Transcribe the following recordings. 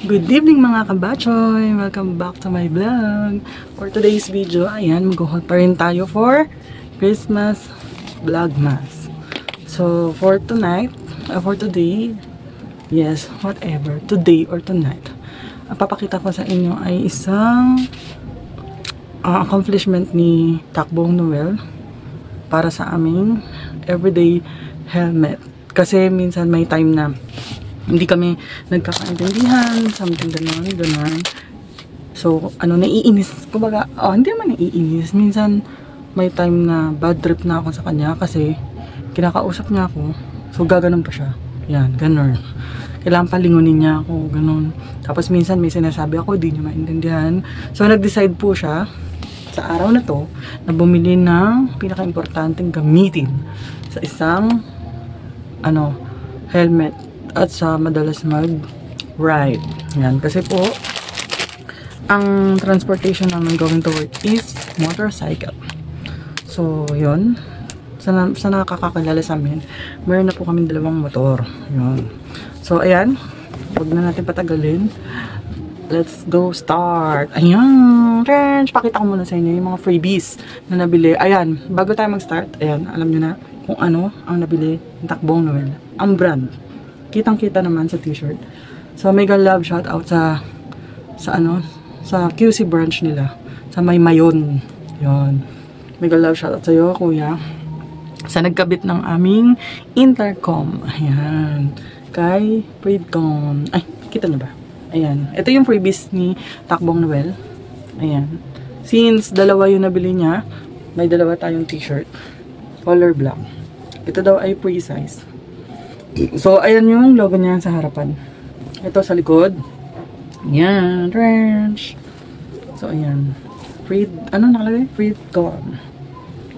Good evening mga kabachoy! Welcome back to my vlog. For today's video, ayan, mag-haul pa rin tayo for Christmas Vlogmas. So, for tonight, for today, yes, whatever, today or tonight, ang papakita ko sa inyo ay isang accomplishment ni Takbong Noel para sa aming everyday helmet. Kasi minsan may time na hindi kami nagkakaintindihan, something gano'n. So, naiinis. Kumbaga, hindi naman naiinis. Minsan, may time na bad trip na ako sa kanya kasi kinakausap niya ako. So, gaganon pa siya. Yan, gano'n. Kailangan palingunin niya ako, gano'n. Tapos, minsan may sinasabi ako, di niya maintindihan. So, nag-decide po siya sa araw na to na bumili ng pinaka-importanting gamitin sa isang, helmet. At sa madalas mag-ride. Yan. Kasi po, ang transportation naman going to work is motorcycle. So, yun. Sa nakakakilala sa amin, meron na po kami dalawang motor. Yun. So, ayan. Huwag na natin patagalin. Let's go start. Ayan. Pakita ko muna sa inyo yung mga freebies na nabili. Ayan. Bago tayo mag-start, ayan. Alam nyo na kung ano ang nabili ng Takbong Noel. Ang brand. Kitang-kita naman sa t-shirt. So, mega love shout out sa QC branch nila. Sa Mayon. Yun. Mega love shout out sa iyo, kuya. Sa nagkabit ng aming intercom. Ayan. Kay Freedcom. Ay, kita niyo ba? Ayan. Ito yung freebies ni Takbong Noel. Ayan. Since dalawa yung nabili niya, may dalawa tayong t-shirt. Color black. Ito daw ay pre-size. So, ayan yung logo niya sa harapan. Ito sa likod. Ayan. Trench. So, ayan. Nakalagay? Freedcom.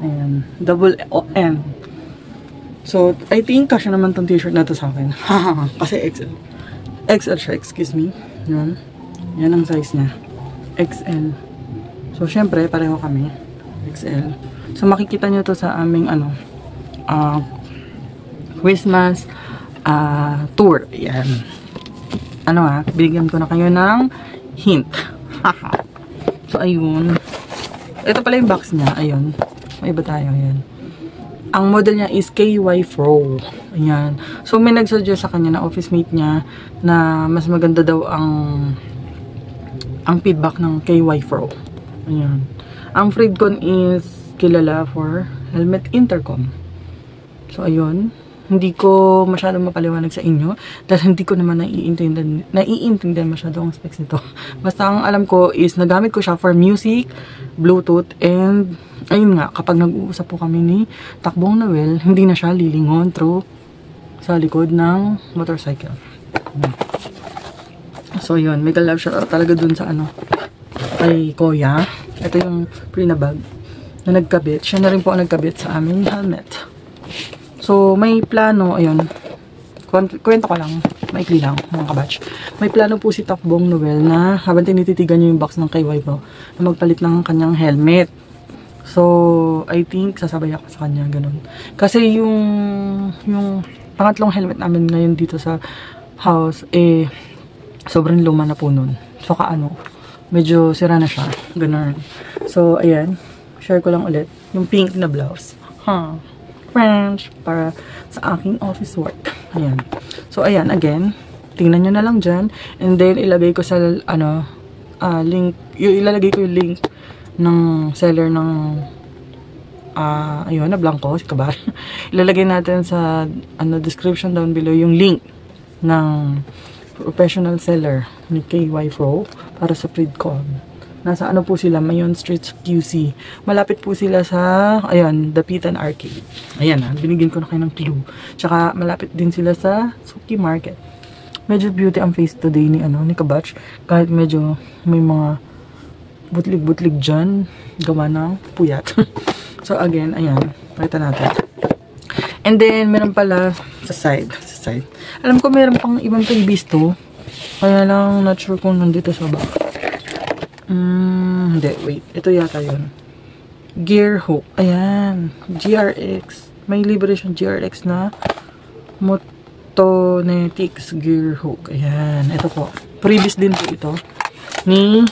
Ayan. Double N. So, I think kasya naman tong t-shirt na to sa akin. Kasi XL. XL siya, excuse me. Yan. Yan ang size niya. XL. So, syempre, pareho kami. XL. So, makikita nyo to sa aming, Christmas tour. Yan. Binigyan ko na kayo ng hint. So, ayun. Ito pala yung box niya. Ayun. May iba tayo. Ayan. Ang model niya is KY Pro. Ayan. So, may nagsuggest sa kanya na office mate niya na mas maganda daw ang feedback ng KY Pro. Ayan. Ang Freedcom is kilala for helmet intercom. So, ayun. Hindi ko masyadong mapaliwanag sa inyo dahil hindi ko naman naiintindihan masyado ang specs nito. Basta ang alam ko is nagamit ko siya for music, Bluetooth, and ayun nga, kapag nag-uusap po kami ni Takbong Noel, hindi na siya lilingon through sa likod ng motorcycle. So yun, mega love shout talaga dun sa kay Kuya. Ito yung pre-na-bag na nagkabit. Siya na rin po ang nagkabit sa aming helmet. So, may plano, ayun, kwento ko lang, maikli lang, mga kabatch. May plano po si Takbong Noel na habang tinititigan niyo yung box ng KY Pro, na magpalit ng kanyang helmet. So, I think, sasabay ako sa kanya, ganun. Kasi yung pangatlong helmet namin ngayon dito sa house, sobrang luma na po nun. So, medyo sira na siya, ganun. So, ayan, share ko lang ulit, yung pink na blouse. French para sa aking office work. Ayan. So, ayan, again, tingnan nyo na lang dyan. And then, ilagay ko sa, link, ilalagay ko yung link ng seller ng, ayun, na blanco, si Kabar. Ilalagay natin sa, description down below yung link ng professional seller ni KY Pro para sa Freedcom. Nasa po sila, Mayon Street QC. Malapit po sila sa, ayan, Dapitan Arcade. Ayan binigyan ko na kayo ng clue. Tsaka, malapit din sila sa Suki Market. Medyo beauty ang face today ni Kabatch. Kahit medyo may mga butlig-butlig dyan, gawa ng puyat. So, again, ayan, pakita natin. And then, meron pala sa side. Alam ko meron pang ibang freebies to. Kaya lang, not sure kung nandito sa back. Hindi, wait. Ito yata yun. Gear hook. Ayan. GRX. May libre siyang GRX na Motonetics gear hook. Ayan. Ito po. Previous din po ito ni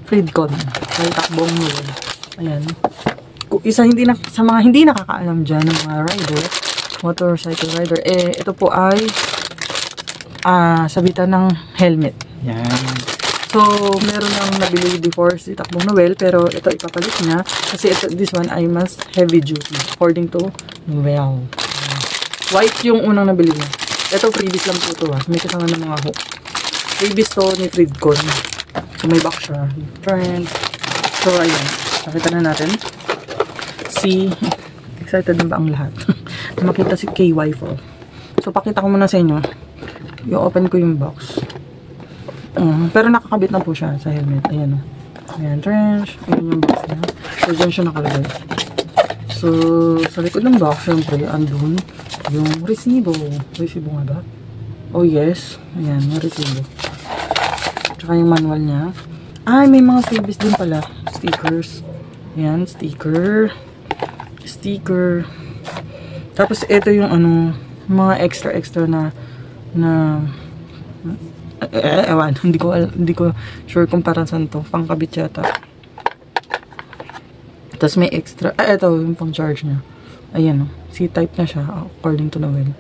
Freedcon. May takbong Noel. Ayan. Isa sa mga hindi nakakaalam dyan ng mga rider, motorcycle rider, ito po ay sabitan ng helmet. Yan. So, meron nang nabili before si Takbong Noel, pero ito ipapalit niya kasi this one ay mas heavy duty according to Noel. White yung unang nabili niya. Ito previous lang po ito. May kasama ng mga hook. Previous to ni Freedcon. So, may back siya. Trend. So, ayun. Nakita na natin. Excited na ba ang lahat? Makita si KY4. So, pakita ko muna sa inyo. I-open ko yung box. Pero nakakabit na po siya sa helmet. Ayan o. Ayan, trench. Ayan yung box niya. So, dyan siya nakalagay. So, sa likod ng box, syempre, andun yung resibo. Resibo nga ba? Oh, yes. Ayan, yung resibo. Tsaka yung manual niya. Ay, may mga freebies din pala. Stickers. Ayan, sticker. Sticker. Tapos, ito yung ano, mga extra na ewan, hindi ko sure kung para saan to. Pangkabit yata. Tapos may extra. Ito yung pang charge niya. Ayan o. C-type na siya according to Noel.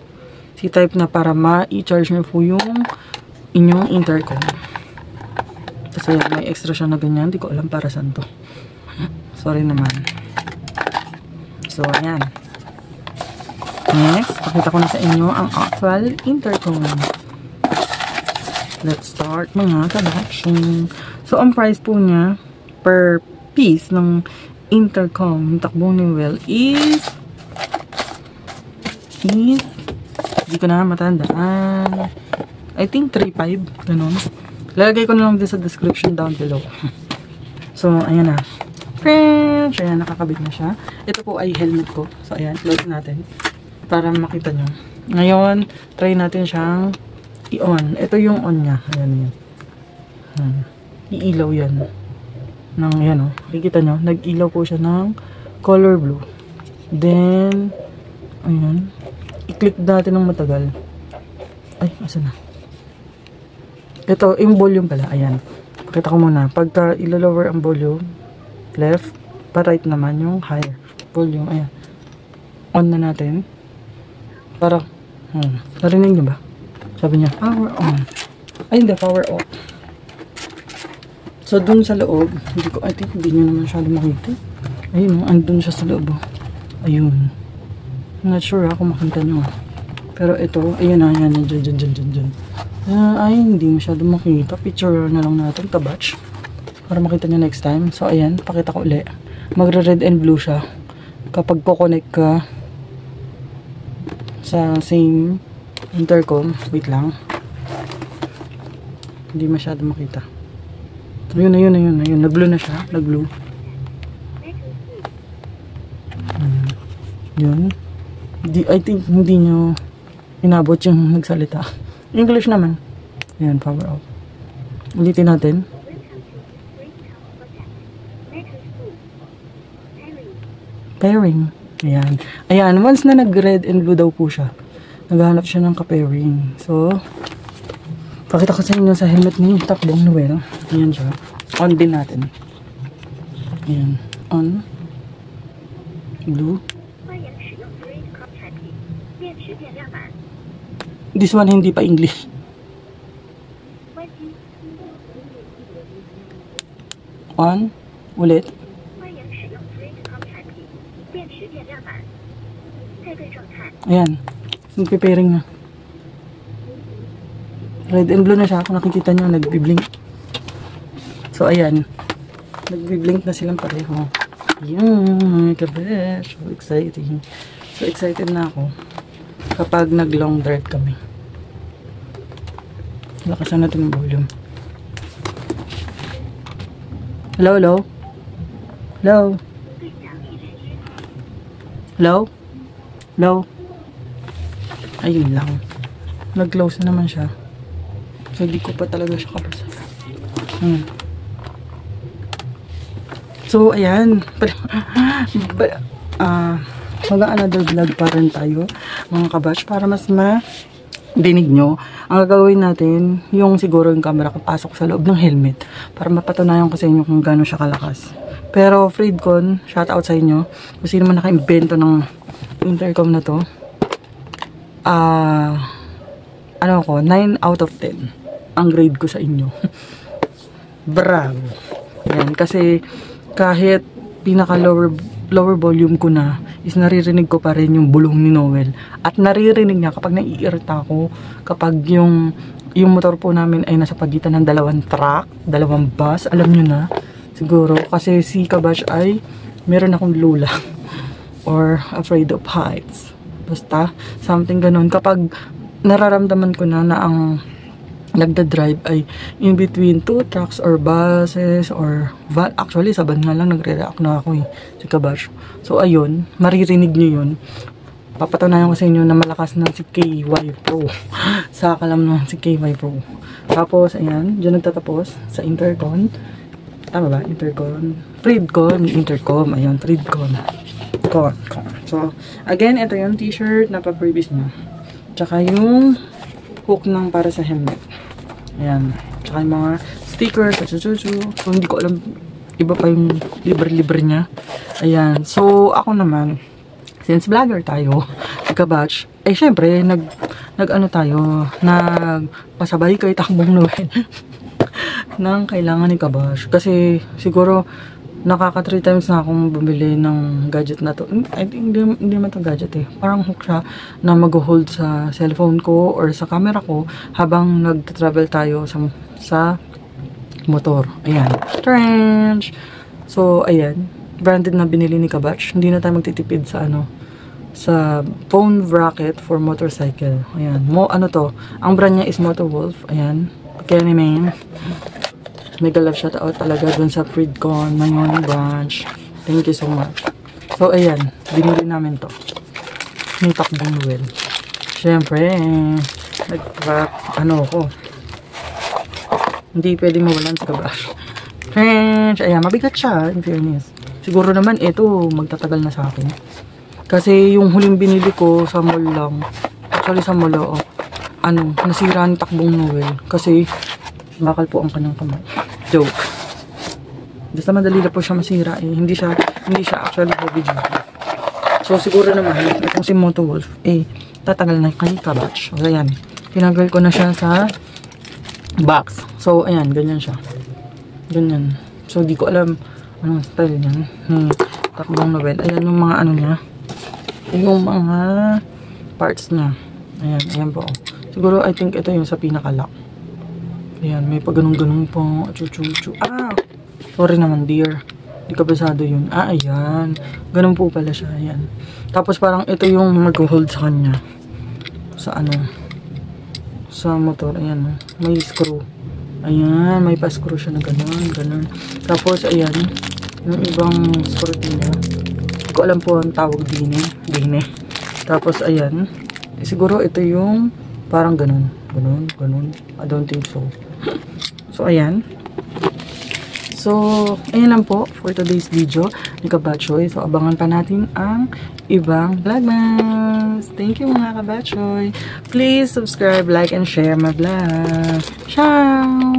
C-type na para ma-i-charge niyo po yung inyong intercom. Tapos ayan, may extra siya na ganyan. Hindi ko alam para saan to. Sorry naman. So ayan. Next, pakita ko na sa inyo ang actual intercom. Let's start mga kabakshing. So, ang price po niya per piece ng intercom, yung Takbong Noel is hindi ko na matandaan. I think 3.5, ganun. Lalagay ko na lang din sa description down below. So, ayan na. French! Ayan, nakakabit na siya. Ito po ay helmet ko. So, ayan, close natin para makita nyo. Ngayon, try natin siyang i-on. Ito yung on niya. Ayan yun. Iilaw yan. Yan o. Kikita nyo. Nag-ilaw po siya ng color blue. Then, ayan. I-click natin ng matagal. Ay, asa na? Ito, yung volume pala. Ayan. Pakita ko muna. Pagka ilalower ang volume, left, pa-right naman yung higher volume. Ayan. On na natin. Para, narinig nyo ba? Sabi niya, power on. Ay, hindi, power off. So, dun sa loob, I think hindi nyo naman masyado makita. Ayun, andun siya sa loob. Ayun. I'm not sure kung makita nyo. Pero ito, ayun na, yan, dyan. Ay, hindi masyado makita. Picture na lang natin, kabatch. Para makita nyo next time. So, ayan, pakita ko ulit. Magre-red and blue siya. Kapag ko-connect ka sa same intercom, wait lang, hindi masyado makita. Ayun, nag-blue na siya, nag-blue. Yun. I think hindi nyo inabot yung nagsalita. English naman. Ayan, power off. Ulitin natin. Pairing. Ayan. Ayan, once na nag-red and blue daw po siya, naghahanap siya ng ka-pairing. So, pakita ko sa inyo sa helmet ni Takbong Noel. Ayan siya. On din natin. Ayan. On. Blue. This one hindi pa English. On. Ulit. Ayan. Nagpe-pairing na. Red and blue na siya. Kung nakikita nyo, nagbi-blink. So, ayan. Nagbi-blink na silang pareho. Ayan. Kabesh. So exciting. So excited na ako kapag nag-long drive kami. Lakasan natin yung volume. Hello, hello? Hello? Hello? Hello? Ayun lang. Nag-close na naman siya. So, hindi ko pa talaga siya kabasa. So, ayan. Mag-another vlog pa rin tayo, mga kabash, para mas dinig nyo. Ang gagawin natin, yung siguro yung camera kapasok sa loob ng helmet para mapatunayan ko sa inyo kung gaano siya kalakas. Pero Freedcon, shout out sa inyo. Kung sino man naka-invento ng intercom na to. Ano ko, 9 out of 10 ang grade ko sa inyo. Bravo. Yan, kasi kahit pinaka lower volume ko na is naririnig ko pa rin yung bulong ni Noel. At naririnig niya kapag naiirita ako, kapag yung motor po namin ay nasa pagitan ng dalawang truck, dalawang bus, alam nyo na, siguro, kasi si Kabash ay meron akong lula or afraid of heights. Basta, something ganun. Kapag nararamdaman ko na ang nagda-drive ay in between 2 trucks or buses or van. Actually, sa van nga lang nagre-react na ako si Kabash. So, ayun, maririnig nyo yun. Papatunayan ko sa inyo na malakas na si KY Pro. Sa kalam naman si KY Pro. Tapos, ayan, dyan nagtatapos sa intercom. Tama ba? Intercom. Freedcon. Intercom. Ayan, Freedcon. Con. So, again, ito yung t-shirt na pa-previous niya. Tsaka yung hook ng para sa helmet. Ayan. Tsaka yung mga stickers, chuchu. So, hindi ko alam, iba pa yung libre-libre niya. Ayan. So, ako naman, since vlogger tayo, Kabatch, eh, syempre, nag-ano tayo, nagpasabay kay Takbong Noel nang kailangan ni Kabatch. Kasi, siguro, nakaka 3 times na akong bumili ng gadget na to. I think hindi naman to gadget eh. Parang hook siya na mag-hold sa cellphone ko or sa camera ko habang nag-travel tayo sa motor. Ayan. Trench! So, ayan. Branded na binili ni Kabatch. Hindi na tayo magtitipid sa sa phone bracket for motorcycle. Ayan. Ano to? Ang brand niya is Motowolf. Ayan. Kenny Main. Mega love shout out talaga dun sa Freedcon Mayon branch. Thank you so much. So, ayan. Binili namin to. Yung Takbong Noel. Siyempre, ako. Hindi pwedeng mawalan sa Kabash. Ayan, mabigat siya, in fairness. Siguro naman, ito, magtatagal na sa akin. Kasi yung huling binili ko sa mall lang. Actually, sa mall, nasira ni Takbong Noel. Kasi, bakal po ang kanyang kamay. Joke. Basta madali na po siya masira eh. Hindi siya actually heavy duty. So siguro naman itong si Motowolf tatagal na kay Kabatch. So ayan. Tinanggal ko na siya sa box. So ayan, ganyan siya. Ganyan. So di ko alam anong style niyan. Takbong Noel. Ayan yung mga niya. Yung mga parts niya. Ayan po. Siguro I think ito yung sa pinaka-lock. Ayan, may pag-ganong-ganong po. Chuchu. Sorry naman, dear. Hindi kabasado yun. Ayan. Ganun po pala siya. Ayan. Tapos parang ito yung mag-hold sa kanya. Sa sa motor. Ayan. May screw. Ayan. May pa-screw siya na ganun. Tapos, ayan. Yung ibang screw niya. Hindi ko alam po ang tawag dine. Tapos, ayan. Siguro ito yung parang ganun. I don't think so. So, ayan. So, ayan lang po for today's video ni Kabatchoy. So, abangan pa natin ang ibang vlogmas. Thank you mga Kabatchoy. Please subscribe, like, and share my vlog. Ciao!